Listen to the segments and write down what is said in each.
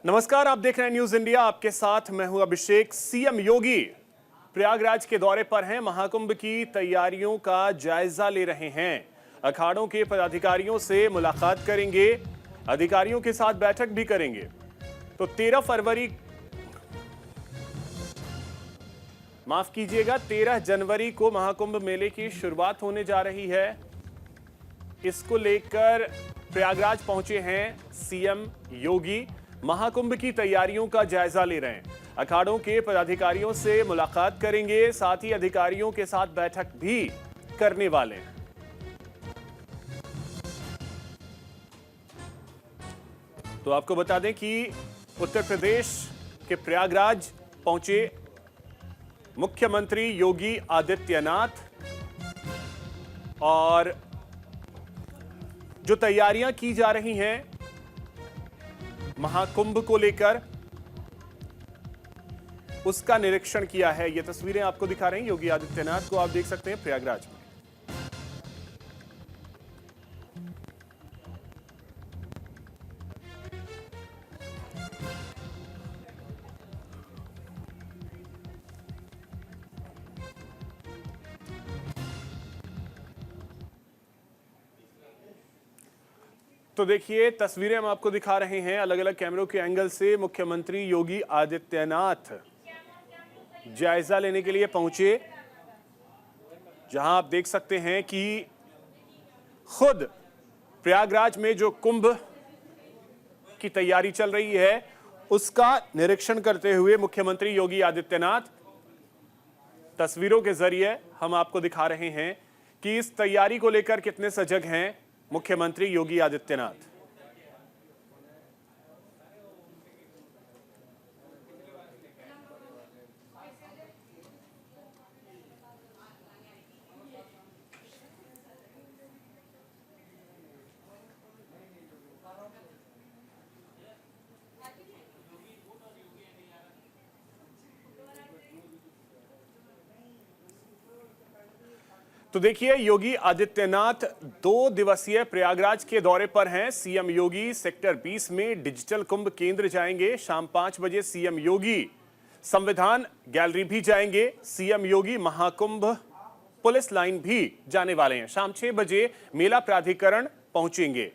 नमस्कार, आप देख रहे हैं न्यूज इंडिया। आपके साथ मैं हूं अभिषेक। सीएम योगी प्रयागराज के दौरे पर हैं। महाकुंभ की तैयारियों का जायजा ले रहे हैं। अखाड़ों के पदाधिकारियों से मुलाकात करेंगे, अधिकारियों के साथ बैठक भी करेंगे। तो 13 जनवरी को महाकुंभ मेले की शुरुआत होने जा रही है। इसको लेकर प्रयागराज पहुंचे हैं सीएम योगी। महाकुंभ की तैयारियों का जायजा ले रहे हैं, अखाड़ों के पदाधिकारियों से मुलाकात करेंगे, साथ ही अधिकारियों के साथ बैठक भी करने वाले हैं। तो आपको बता दें कि उत्तर प्रदेश के प्रयागराज पहुंचे मुख्यमंत्री योगी आदित्यनाथ और जो तैयारियां की जा रही हैं महाकुंभ को लेकर, उसका निरीक्षण किया है। ये तस्वीरें आपको दिखा रहे हैं योगी आदित्यनाथ को, आप देख सकते हैं प्रयागराज में। तो देखिए, तस्वीरें हम आपको दिखा रहे हैं अलग अलग कैमरों के एंगल से। मुख्यमंत्री योगी आदित्यनाथ जायजा लेने के लिए पहुंचे, जहां आप देख सकते हैं कि खुद प्रयागराज में जो कुंभ की तैयारी चल रही है उसका निरीक्षण करते हुए मुख्यमंत्री योगी आदित्यनाथ तस्वीरों के जरिए हम आपको दिखा रहे हैं कि इस तैयारी को लेकर कितने सजग हैं मुख्यमंत्री योगी आदित्यनाथ। तो देखिए, योगी आदित्यनाथ 2 दिवसीय प्रयागराज के दौरे पर हैं। सीएम योगी सेक्टर 20 में डिजिटल कुंभ केंद्र जाएंगे। शाम 5 बजे सीएम योगी संविधान गैलरी भी जाएंगे। सीएम योगी महाकुंभ पुलिस लाइन भी जाने वाले हैं। शाम 6 बजे मेला प्राधिकरण पहुंचेंगे।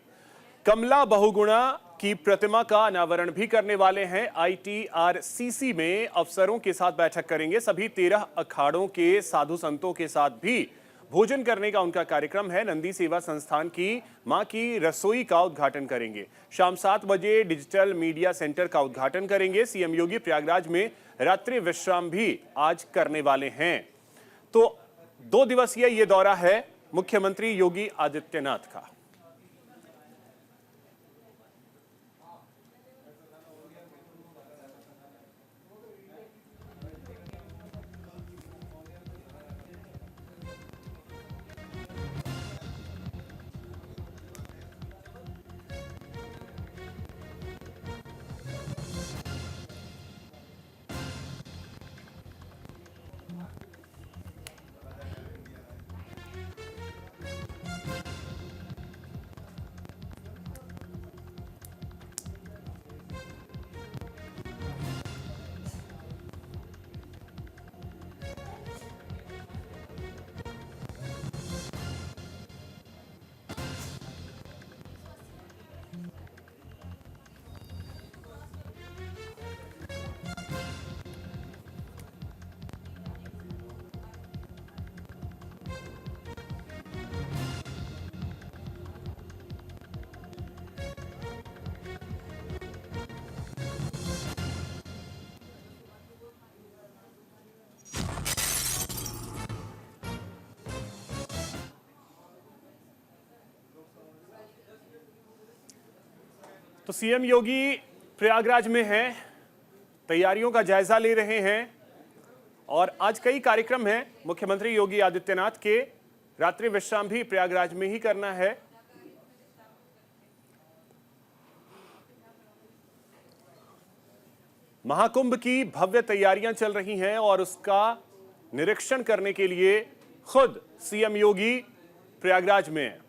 कमला बहुगुणा की प्रतिमा का अनावरण भी करने वाले हैं। आईटीआरसीसी में अफसरों के साथ बैठक करेंगे। सभी 13 अखाड़ों के साधु संतों के साथ भी भोजन करने का उनका कार्यक्रम है। नंदी सेवा संस्थान की मां की रसोई का उद्घाटन करेंगे। शाम 7 बजे डिजिटल मीडिया सेंटर का उद्घाटन करेंगे। सीएम योगी प्रयागराज में रात्रि विश्राम भी आज करने वाले हैं। तो 2 दिवसीय ये दौरा है मुख्यमंत्री योगी आदित्यनाथ का। तो सीएम योगी प्रयागराज में हैं, तैयारियों का जायजा ले रहे हैं और आज कई कार्यक्रम हैं मुख्यमंत्री योगी आदित्यनाथ के। रात्रि विश्राम भी प्रयागराज में ही करना है। महाकुंभ की भव्य तैयारियां चल रही हैं और उसका निरीक्षण करने के लिए खुद सीएम योगी प्रयागराज में हैं।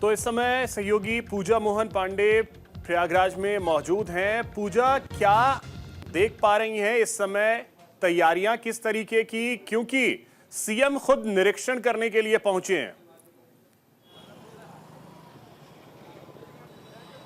तो इस समय सहयोगी पूजा मोहन पांडे प्रयागराज में मौजूद हैं। पूजा, क्या देख पा रही हैं इस समय तैयारियां किस तरीके की, क्योंकि सीएम खुद निरीक्षण करने के लिए पहुंचे हैं?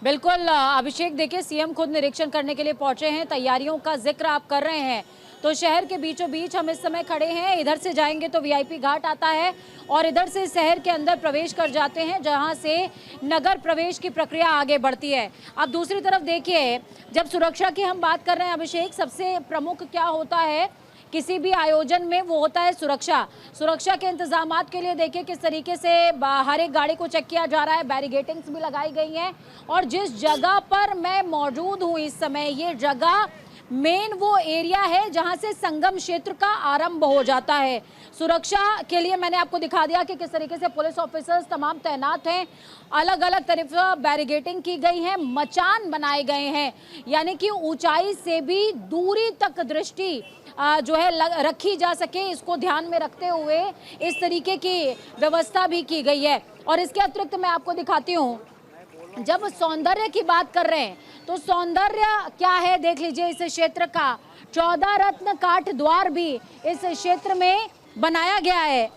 बिल्कुल अभिषेक, देखिए सीएम खुद निरीक्षण करने के लिए पहुंचे हैं। तैयारियों का जिक्र आप कर रहे हैं तो शहर के बीचों बीच हम इस समय खड़े हैं। इधर से जाएंगे तो वीआईपी घाट आता है और इधर से शहर के अंदर प्रवेश कर जाते हैं, जहां से नगर प्रवेश की प्रक्रिया आगे बढ़ती है। अब दूसरी तरफ देखिए, जब सुरक्षा की हम बात कर रहे हैं अभिषेक, सबसे प्रमुख क्या होता है किसी भी आयोजन में, वो होता है सुरक्षा के इंतजामात के लिए देखिए किस तरीके से हर एक गाड़ी को चेक किया जा रहा है। बैरिगेटिंग्स भी लगाई गई हैं और जिस जगह पर मैं मौजूद हूँ इस समय, ये जगह मेन वो एरिया है जहां से संगम क्षेत्र का आरंभ हो जाता है। सुरक्षा के लिए मैंने आपको दिखा दिया कि किस तरीके से पुलिस ऑफिसर्स तमाम तैनात हैं। अलग अलग तरफ बैरिगेटिंग की गई है, मचान बनाए गए हैं, यानी कि ऊंचाई से भी दूरी तक दृष्टि जो है रखी जा सके, इसको ध्यान में रखते हुए इस तरीके की व्यवस्था भी की गई है। और इसके अतिरिक्त मैं आपको दिखाती हूँ, जब सौंदर्य की बात कर रहे हैं तो सौंदर्य क्या है देख लीजिए। इस क्षेत्र का 14 रत्न काठ द्वार भी इस क्षेत्र में बनाया गया है।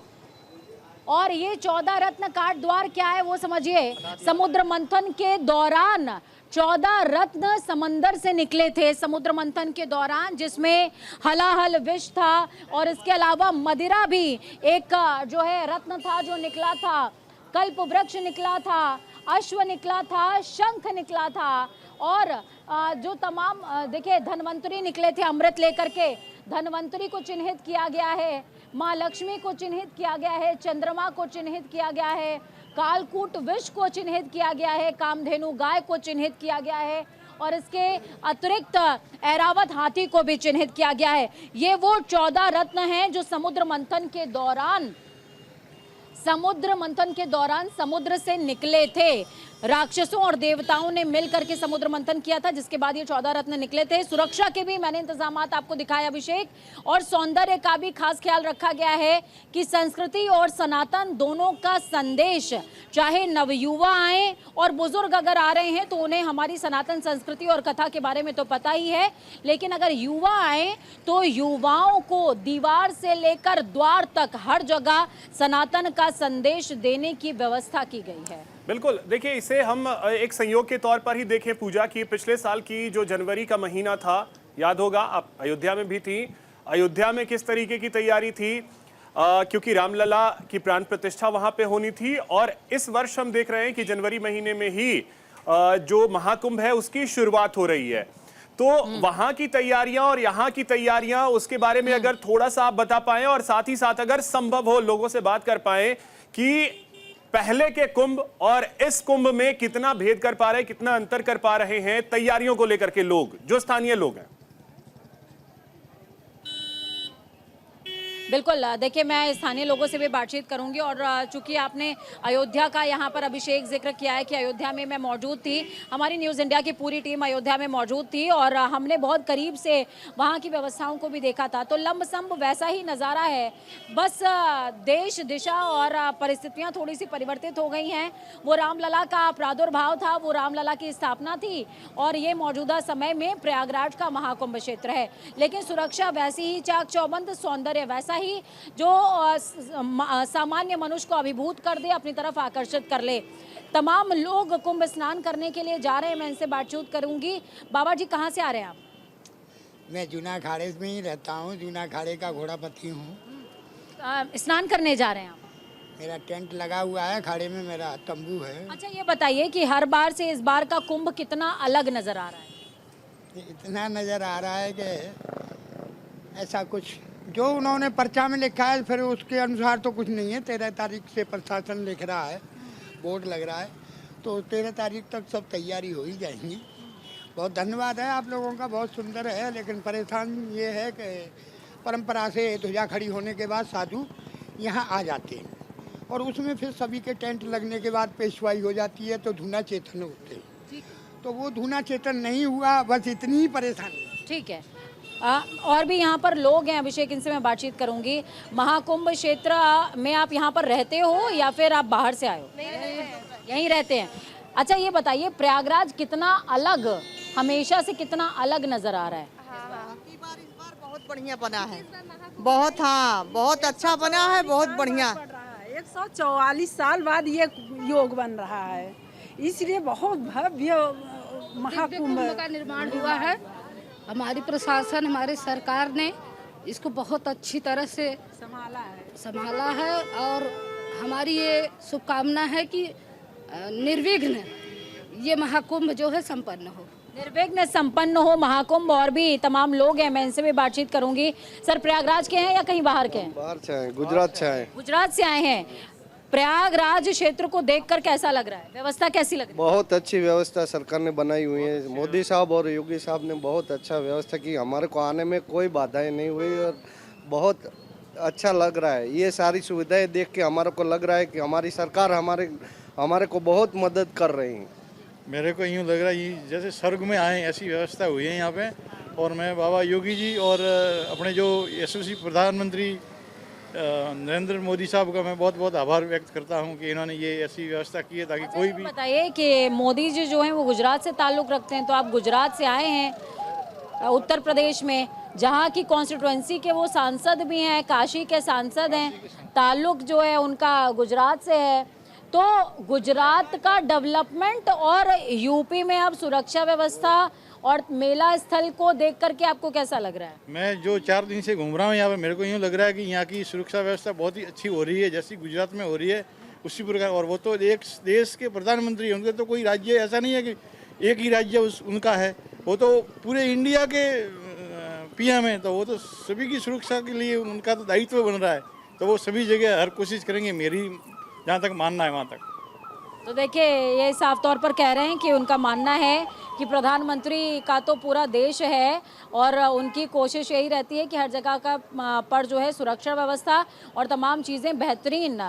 और ये 14 रत्न काठ द्वार क्या है वो समझिए। समुद्र मंथन के दौरान 14 रत्न समंदर से निकले थे समुद्र मंथन के दौरान, जिसमें हलाहल विष था और इसके अलावा मदिरा भी एक जो है रत्न था जो निकला था। कल्प वृक्ष निकला था, अश्व निकला था, शंख निकला था और जो तमाम देखिए धन्वंतरी निकले थे अमृत लेकर के। धन्वंतरी को चिन्हित किया गया है, माँ लक्ष्मी को चिन्हित किया गया है, चंद्रमा को चिन्हित किया गया है, कालकूट विष को चिन्हित किया गया है, कामधेनु गाय को चिन्हित किया गया है और इसके अतिरिक्त ऐरावत हाथी को भी चिन्हित किया गया है। ये वो 14 रत्न हैं जो समुद्र मंथन के दौरान समुद्र से निकले थे। राक्षसों और देवताओं ने मिलकर के समुद्र मंथन किया था, जिसके बाद ये 14 रत्न निकले थे। सुरक्षा के भी मैंने इंतजामात आपको दिखाए अभिषेक, और सौंदर्य का भी खास ख्याल रखा गया है कि संस्कृति और सनातन दोनों का संदेश, चाहे नवयुवा आए और बुजुर्ग अगर आ रहे हैं तो उन्हें हमारी सनातन संस्कृति और कथा के बारे में तो पता ही है, लेकिन अगर युवा आए तो युवाओं को दीवार से लेकर द्वार तक हर जगह सनातन का संदेश देने की व्यवस्था की गई है। बिल्कुल, देखिए इसे हम एक संयोग के तौर पर ही देखें पूजा की। पिछले साल की जो जनवरी का महीना था, याद होगा आप अयोध्या में भी थी। अयोध्या में किस तरीके की तैयारी थी, क्योंकि रामलला की प्राण प्रतिष्ठा वहां पे होनी थी। और इस वर्ष हम देख रहे हैं कि जनवरी महीने में ही जो महाकुंभ है उसकी शुरुआत हो रही है। तो वहां की तैयारियां और यहाँ की तैयारियां, उसके बारे में अगर थोड़ा सा आप बता पाएं और साथ ही साथ अगर संभव हो लोगों से बात कर पाएं कि पहले के कुंभ और इस कुंभ में कितना भेद कर पा रहे हैं, कितना अंतर कर पा रहे हैं तैयारियों को लेकर के लोग, जो स्थानीय लोग हैं। बिल्कुल, देखिए मैं स्थानीय लोगों से भी बातचीत करूंगी। और चूंकि आपने अयोध्या का यहाँ पर अभिषेक जिक्र किया है कि अयोध्या में मैं मौजूद थी, हमारी न्यूज़ इंडिया की पूरी टीम अयोध्या में मौजूद थी और हमने बहुत करीब से वहाँ की व्यवस्थाओं को भी देखा था। तो लंबसम वैसा ही नज़ारा है, बस देश दिशा और परिस्थितियाँ थोड़ी सी परिवर्तित हो गई हैं। वो रामलला का प्रादुर्भाव था, वो रामलला की स्थापना थी और ये मौजूदा समय में प्रयागराज का महाकुंभ क्षेत्र है। लेकिन सुरक्षा वैसी ही चाक चौबंद, सौंदर्य वैसा ही जो सामान्य मनुष्य को अभिभूत कर दे, अपनी तरफ आकर्षित कर ले। तमाम लोग कुंभ स्नान करने के लिए जा रहे हैं। मैं इनसे बातचीत करूंगी। बाबा जी, कहाँ से आ रहे हैं आप? मैं जूना अखाड़े में ही रहता हूँ, जूना अखाड़े का घोड़ापति हूँ। स्नान करने जा रहे हैं आप? मेरा टेंट लगा हुआ है, अखाड़े में मेरा तंबू है। अच्छा, ये बताइए कि हर बार से इस बार का कुंभ कितना अलग नजर आ रहा है? इतना नज़र आ रहा है कि ऐसा कुछ जो उन्होंने पर्चा में लिखा है फिर उसके अनुसार तो कुछ नहीं है। 13 तारीख से प्रशासन लिख रहा है, बोर्ड लग रहा है, तो 13 तारीख तक सब तैयारी हो ही जाएंगी। बहुत धन्यवाद है आप लोगों का, बहुत सुंदर है। लेकिन परेशान ये है कि परंपरा से ध्वजा खड़ी होने के बाद साधु यहाँ आ जाते हैं और उसमें फिर सभी के टेंट लगने के बाद पेशवाई हो जाती है तो धूना चेतन होते हैं। तो वो धूना चेतन नहीं हुआ, बस इतनी ही परेशानी। ठीक है। और भी यहाँ पर लोग हैं अभिषेक, इनसे मैं बातचीत करूंगी। महाकुंभ क्षेत्र में आप यहाँ पर रहते हो या फिर आप बाहर से आए हो? यहीं रहते हैं। अच्छा ये बताइए, प्रयागराज कितना अलग, हमेशा से कितना अलग नजर आ रहा है? इस बार बहुत बढ़िया बना है, बहुत, हाँ बहुत अच्छा बना है, बहुत बढ़िया। 144 साल बाद ये योग बन रहा है, इसलिए बहुत भव्य महाकुंभ का निर्माण हुआ है। हमारी प्रशासन, हमारी सरकार ने इसको बहुत अच्छी तरह से संभाला है और हमारी ये शुभकामना है कि निर्विघ्न ये महाकुंभ जो है संपन्न हो। निर्विघ्न संपन्न हो महाकुंभ। और भी तमाम लोग हैं, मैं इनसे भी बातचीत करूंगी। सर, प्रयागराज के हैं या कहीं बाहर के हैं? बाहर से आए, गुजरात से आए। गुजरात से आए हैं। प्रयागराज क्षेत्र को देखकर कैसा लग रहा है? व्यवस्था कैसी लग रही है? बहुत अच्छी व्यवस्था सरकार ने बनाई हुई है। मोदी साहब और योगी साहब ने बहुत अच्छा व्यवस्था की, हमारे को आने में कोई बाधाएं नहीं हुई और बहुत अच्छा लग रहा है। ये सारी सुविधाएं देख के हमारे को लग रहा है कि हमारी सरकार हमारे को बहुत मदद कर रही है। मेरे को यूँ लग रहा है जैसे स्वर्ग में आए, ऐसी व्यवस्था हुई है यहाँ पे। और मैं बाबा योगी जी और अपने जो यशस्वी प्रधानमंत्री नरेंद्र मोदी साहब का मैं बहुत बहुत आभार व्यक्त करता हूँ कि इन्होंने ये ऐसी व्यवस्था की है ताकि कोई भी। बताइए कि मोदी जी जो हैं वो गुजरात से ताल्लुक़ रखते हैं, तो आप गुजरात से आए हैं उत्तर प्रदेश में, जहाँ की कॉन्स्टिट्यूएंसी के वो सांसद भी हैं, काशी के सांसद हैं, ताल्लुक़ जो है उनका गुजरात से है। तो गुजरात का डेवलपमेंट और यूपी में अब सुरक्षा व्यवस्था और मेला स्थल को देख करके आपको कैसा लग रहा है? मैं जो 4 दिन से घूम रहा हूँ यहाँ पे, मेरे को यूँ लग रहा है कि यहाँ की सुरक्षा व्यवस्था बहुत ही अच्छी हो रही है, जैसी गुजरात में हो रही है उसी प्रकार। और वो तो एक देश के प्रधानमंत्री हैं, उनके तो कोई राज्य ऐसा नहीं है कि एक ही राज्य उनका है, वो तो पूरे इंडिया के पीएम है, तो वो तो सभी की सुरक्षा के लिए उनका तो दायित्व बन रहा है। तो वो सभी जगह हर कोशिश करेंगे, मेरी जहाँ तक मानना है वहाँ तक। तो देखिए, ये साफ तौर पर कह रहे हैं कि उनका मानना है कि प्रधानमंत्री का तो पूरा देश है और उनकी कोशिश यही रहती है कि हर जगह का पर जो है सुरक्षा व्यवस्था और तमाम चीज़ें बेहतरीन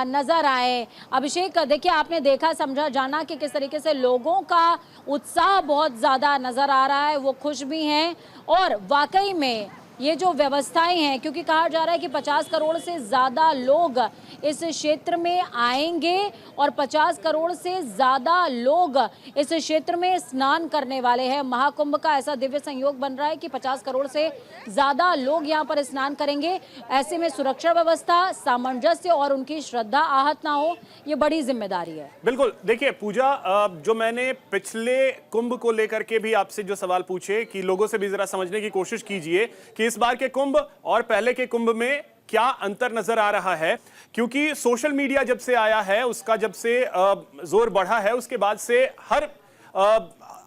नज़र आए। अभिषेक, देखिए आपने देखा, समझा, जाना कि किस तरीके से लोगों का उत्साह बहुत ज़्यादा नज़र आ रहा है, वो खुश भी हैं। और वाकई में ये जो व्यवस्थाएं हैं, क्योंकि कहा जा रहा है कि 50 करोड़ से ज़्यादा लोग इस क्षेत्र में आएंगे और 50 करोड़ से ज़्यादा लोग इस क्षेत्र में स्नान करने वाले हैं। महाकुंभ का ऐसा दिव्य संयोग बन रहा है कि 50 करोड़ से ज़्यादा लोग यहाँ पर स्नान करेंगे। ऐसे में सुरक्षा व्यवस्था, सामंजस्य और उनकी श्रद्धा आहत ना हो, ये बड़ी जिम्मेदारी है। बिल्कुल। देखिए पूजा, जो मैंने पिछले कुंभ को लेकर के भी आपसे जो सवाल पूछे कि लोगों से भी जरा समझने की कोशिश कीजिए कि इस बार के कुंभ और पहले के कुंभ में क्या अंतर नजर आ रहा है, क्योंकि सोशल मीडिया जब से आया है, उसका जब से जोर बढ़ा है, उसके बाद से हर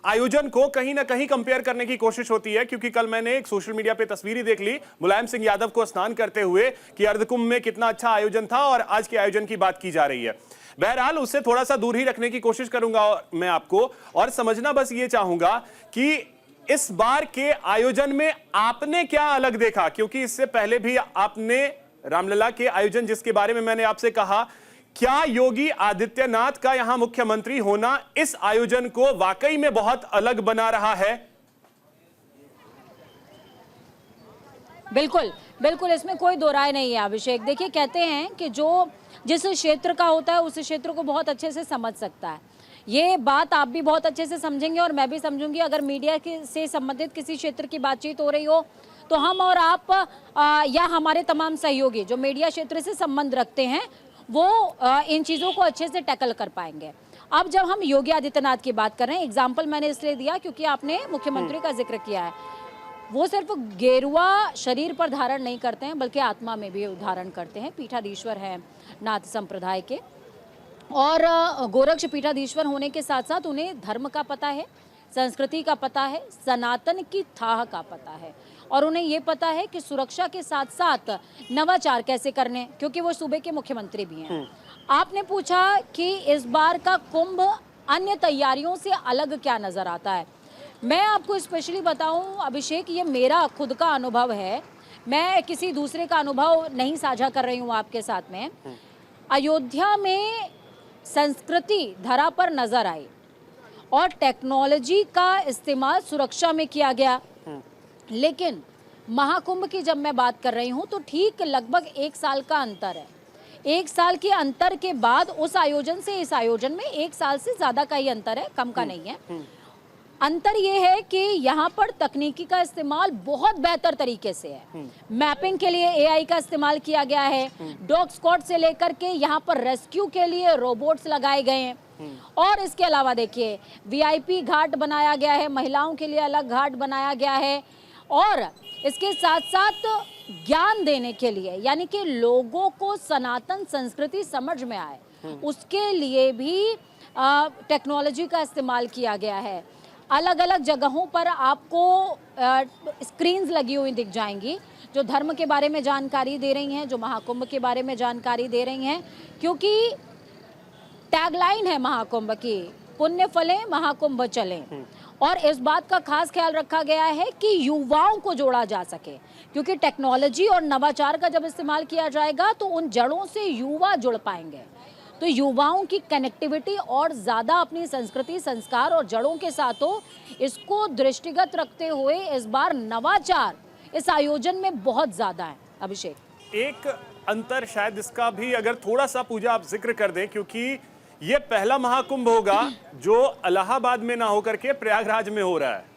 आयोजन को कहीं ना कहीं कंपेयर करने की कोशिश होती है। क्योंकि कल मैंने एक सोशल मीडिया पे तस्वीर ही देख ली मुलायम सिंह यादव को स्नान करते हुए कि अर्धकुंभ में कितना अच्छा आयोजन था, और आज के आयोजन की बात की जा रही है। बहरहाल उससे थोड़ा सा दूर ही रखने की कोशिश करूंगा मैं आपको, और समझना बस ये चाहूंगा कि इस बार के आयोजन में आपने क्या अलग देखा, क्योंकि इससे पहले भी आपने रामलला के आयोजन, जिसके बारे में मैंने आपसे कहा, क्या योगी आदित्यनाथ का यहां मुख्यमंत्री होना इस आयोजन को वाकई में बहुत अलग बना रहा है? बिल्कुल बिल्कुल, इसमें कोई दो राय नहीं है अभिषेक। देखिए, कहते हैं कि जो जिस क्षेत्र का होता है उस क्षेत्र को बहुत अच्छे से समझ सकता है। ये बात आप भी बहुत अच्छे से समझेंगे और मैं भी समझूंगी। अगर मीडिया से संबंधित किसी क्षेत्र की बातचीत हो रही हो तो हम और आप या हमारे तमाम सहयोगी जो मीडिया क्षेत्र से संबंध रखते हैं वो इन चीज़ों को अच्छे से टैकल कर पाएंगे। अब जब हम योगी आदित्यनाथ की बात कर रहे हैं, एग्जाम्पल मैंने इसलिए दिया क्योंकि आपने मुख्यमंत्री का जिक्र किया है। वो सिर्फ गेरुआ शरीर पर धारण नहीं करते हैं बल्कि आत्मा में भी धारण करते हैं। पीठाधीश्वर हैं नाथ संप्रदाय के, और गोरक्ष पीठाधीश्वर होने के साथ साथ उन्हें धर्म का पता है, संस्कृति का पता है, सनातन की थाह का पता है, और उन्हें ये पता है कि सुरक्षा के साथ साथ नवाचार कैसे करने, क्योंकि वो सूबे के मुख्यमंत्री भी हैं। आपने पूछा कि इस बार का कुंभ अन्य तैयारियों से अलग क्या नज़र आता है। मैं आपको स्पेशली बताऊं अभिषेक, ये मेरा खुद का अनुभव है, मैं किसी दूसरे का अनुभव नहीं साझा कर रही हूँ आपके साथ में। अयोध्या में संस्कृति धरा पर नजर आई और टेक्नोलॉजी का इस्तेमाल सुरक्षा में किया गया, लेकिन महाकुंभ की जब मैं बात कर रही हूँ तो ठीक लगभग 1 साल का अंतर है। 1 साल के अंतर के बाद उस आयोजन से इस आयोजन में 1 साल से ज्यादा का ही अंतर है, कम का नहीं है। अंतर ये है कि यहाँ पर तकनीकी का इस्तेमाल बहुत बेहतर तरीके से है। मैपिंग के लिए AI का इस्तेमाल किया गया है। डॉग स्क्वाड से लेकर के यहाँ पर रेस्क्यू के लिए रोबोट्स लगाए गए हैं। और इसके अलावा देखिए VIP घाट बनाया गया है, महिलाओं के लिए अलग घाट बनाया गया है। और इसके साथ साथ ज्ञान देने के लिए, यानी कि लोगों को सनातन संस्कृति समझ में आए, उसके लिए भी टेक्नोलॉजी का इस्तेमाल किया गया है। अलग अलग जगहों पर आपको स्क्रीन्स लगी हुई दिख जाएंगी जो धर्म के बारे में जानकारी दे रही हैं, जो महाकुंभ के बारे में जानकारी दे रही हैं, क्योंकि टैगलाइन है महाकुंभ की, पुण्य फले महाकुंभ चले। और इस बात का खास ख्याल रखा गया है कि युवाओं को जोड़ा जा सके, क्योंकि टेक्नोलॉजी और नवाचार का जब इस्तेमाल किया जाएगा तो उन जड़ों से युवा जुड़ पाएंगे। तो युवाओं की कनेक्टिविटी और ज़्यादा अपनी संस्कृति, संस्कार और जड़ों के साथ हो, इसको दृष्टिगत रखते हुए इस बार नवाचार इस आयोजन में बहुत ज़्यादा है। अभिषेक, एक अंतर शायद इसका भी अगर थोड़ा सा पूजा आप जिक्र कर दें, क्योंकि ये पहला महाकुंभ होगा जो इलाहाबाद में ना होकर के प्रयागराज में हो रहा है।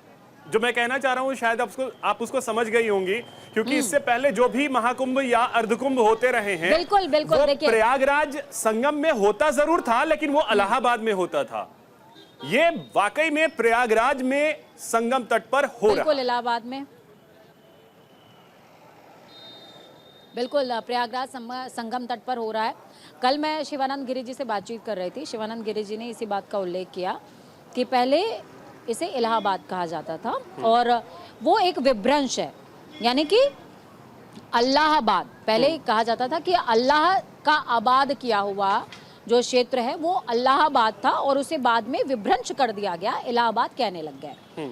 जो मैं कहना चाह रहा हूँ शायद आप उसको समझ गई होंगी, क्योंकि इससे पहले जो भी महाकुंभ या अर्धकुंभ होते रहे हैं, बिल्कुल बिल्कुल, वो प्रयागराज संगम में होता जरूर था, लेकिन वो इलाहाबाद में होता था। ये वाकई में प्रयागराज में संगम तट पर हो रहा है। बिल्कुल इलाहाबाद में, बिल्कुल प्रयागराज संगम तट पर हो रहा है। कल मैं शिवानंद गिरी जी से बातचीत कर रही थी। शिवानंद गिरी जी ने इसी बात का उल्लेख किया कि पहले इसे इलाहाबाद कहा जाता था और वो एक विभ्रंश है, यानी कि अल्लाहाबाद पहले कहा जाता था कि अल्लाह का आबाद किया हुआ जो क्षेत्र है वो अल्लाहाबाद था, और उसे बाद में विभ्रंश कर दिया गया, इलाहाबाद कहने लग गए।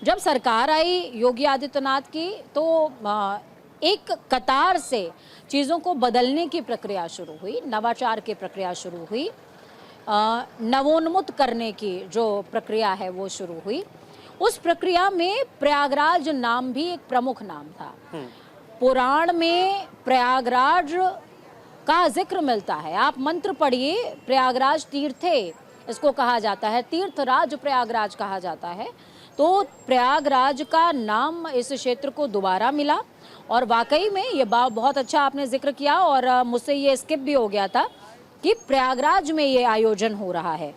जब सरकार आई योगी आदित्यनाथ की, तो एक कतार से चीज़ों को बदलने की प्रक्रिया शुरू हुई, नवाचार की प्रक्रिया शुरू हुई, नवोन्मुख करने की जो प्रक्रिया है वो शुरू हुई। उस प्रक्रिया में प्रयागराज नाम भी एक प्रमुख नाम था। पुराण में प्रयागराज का जिक्र मिलता है। आप मंत्र पढ़िए, प्रयागराज तीर्थे इसको कहा जाता है, तीर्थराज प्रयागराज कहा जाता है। तो प्रयागराज का नाम इस क्षेत्र को दोबारा मिला, और वाकई में ये बहुत अच्छा आपने जिक्र किया, और मुझसे ये स्किप भी हो गया था कि प्रयागराज में ये आयोजन हो रहा है।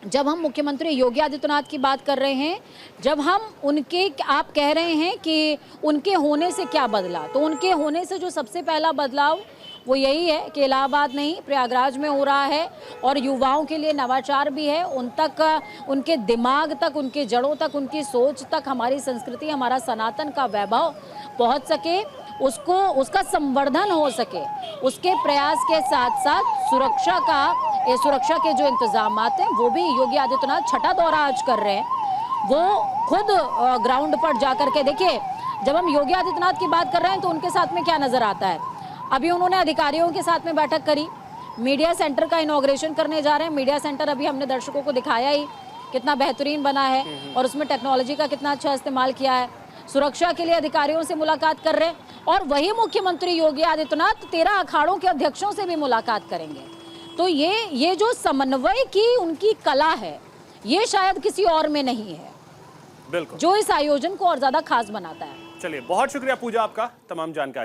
जब हम मुख्यमंत्री योगी आदित्यनाथ की बात कर रहे हैं, जब हम उनके, आप कह रहे हैं कि उनके होने से क्या बदला, तो उनके होने से जो सबसे पहला बदलाव वो यही है कि इलाहाबाद नहीं प्रयागराज में हो रहा है, और युवाओं के लिए नवाचार भी है, उन तक, उनके दिमाग तक, उनके जड़ों तक, उनकी सोच तक हमारी संस्कृति, हमारा सनातन का वैभव पहुंच सके, उसको, उसका संवर्धन हो सके, उसके प्रयास के साथ साथ सुरक्षा के जो इंतजाम हैं वो भी योगी आदित्यनाथ छठा दौरा आज कर रहे हैं। वो खुद ग्राउंड पर जाकर के, देखिए जब हम योगी आदित्यनाथ की बात कर रहे हैं तो उनके साथ में क्या नजर आता है। अभी उन्होंने अधिकारियों के साथ में बैठक करी, मीडिया सेंटर का इनॉग्रेशन करने जा रहे हैं। मीडिया सेंटर अभी हमने दर्शकों को दिखाया ही, कितना बेहतरीन बना है और उसमें टेक्नोलॉजी का कितना अच्छा इस्तेमाल किया है। सुरक्षा के लिए अधिकारियों से मुलाकात कर रहे हैं, और वही मुख्यमंत्री योगी आदित्यनाथ 13 अखाड़ों के अध्यक्षों से भी मुलाकात करेंगे। तो ये जो समन्वय की उनकी कला है, ये शायद किसी और में नहीं है, बिल्कुल, जो इस आयोजन को और ज्यादा खास बनाता है। चलिए, बहुत शुक्रिया पूजा आपका तमाम जानकारी।